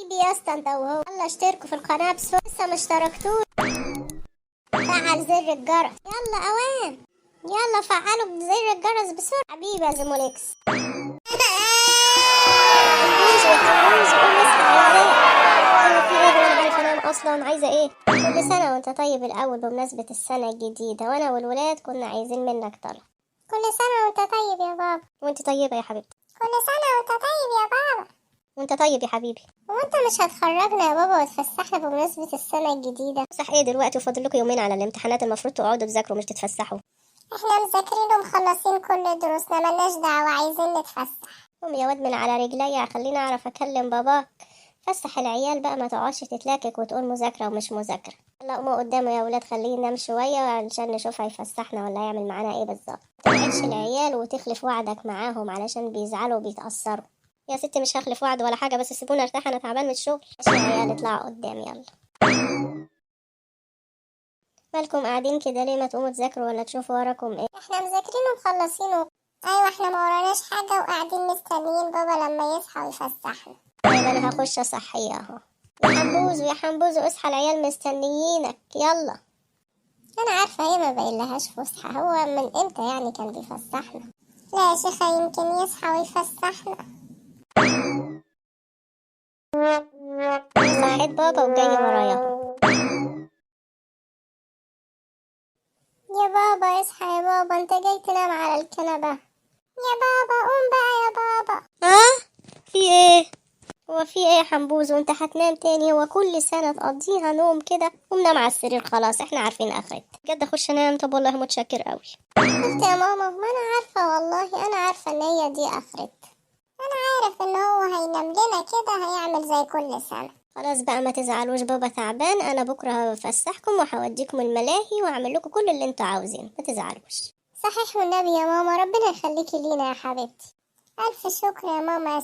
حبيبي يا اسطى انت وهو، يلا اشتركوا في القناة بسرعة لسه ما اشتركتوش. فعل زر الجرس، يلا اوان، يلا فعلوا بزر الجرس بسرعة. حبيبي يا زموليكس. حموز وحموز قوم اصحى يا ايه؟ في ايه؟ هو انا عارفه انام اصلا؟ عايزه ايه؟ كل سنة وانت طيب الاول بمناسبة السنة الجديدة، وانا والولاد كنا عايزين منك طلب. كل سنة وانت طيب يا بابا. وانت طيبة يا حبيبتي. كل سنة وانت طيب يا بابا. وانت طيب يا حبيبي. هو انت مش هتخرجنا يا بابا وتفسحنا بمناسبة السنة الجديدة؟ صح ايه دلوقتي؟ وفاضل لكم يومين على الامتحانات، المفروض تقعدوا تذاكروا مش تتفسحوا. احنا مذاكرين ومخلصين كل دروسنا، ملناش دعوة، عايزين نتفسح. قوم يا واد من على رجليا، خليني اعرف اكلم باباك. فسح العيال بقى، ما تقعدش تتلاكك وتقول مذاكرة ومش مذاكرة. يلا قوموا قدامه يا ولاد، خليه ينام شوية علشان نشوف هيفسحنا ولا هيعمل معانا ايه بالظبط. متوعدش العيال وتخلف وعدك معاهم علشان بيزعلوا وبيتأثروا. يا ستي مش هخلف وعد ولا حاجة، بس سيبوني ارتاح، انا تعبان من الشغل. ماشي يا عيال اطلعوا قدام يلا. مالكم قاعدين كده ليه؟ ما تقوموا تذاكروا ولا تشوفوا وراكم ايه؟ احنا مذاكرين ومخلصين ايوه احنا ما وراناش حاجة وقاعدين مستنيين بابا لما يصحى ويفسحنا. طيب انا هخش اصحيه اهو. يا حنبوزو يا حنبوزو اصحى، العيال مستنيينك يلا. انا عارفة هي ما بقيلهاش فسحة، هو من امتى يعني كان بيفسحنا؟ لا يا شيخة يمكن يصحى ويفسحنا. صحيت بابا وجاي ورايا. يا بابا اصحى يا بابا، انت جاي تنام على الكنبة. يا بابا قوم بقى يا بابا. ها؟ في ايه؟ هو في ايه يا حنبوز وانت هتنام تاني؟ هو كل سنة تقضيها نوم كده؟ قوم نام على السرير خلاص، احنا عارفين اخرت. بجد اخش انام؟ طب والله متشكر قوي. قلت يا ماما ما انا عارفة، والله انا عارفة ان هي دي اخرت. انا عارف ان هو هينام لنا كده، هيعمل زي كل سنة. خلاص بقى ما تزعلوش، بابا تعبان، انا بكرة هفسحكم وهوديكم الملاهي واعمل لكم كل اللي انتوا عاوزينه، ما تزعلوش. صحيح والنبي يا ماما، ربنا يخليكي لينا يا حبيبتي. الف شكر يا ماما يا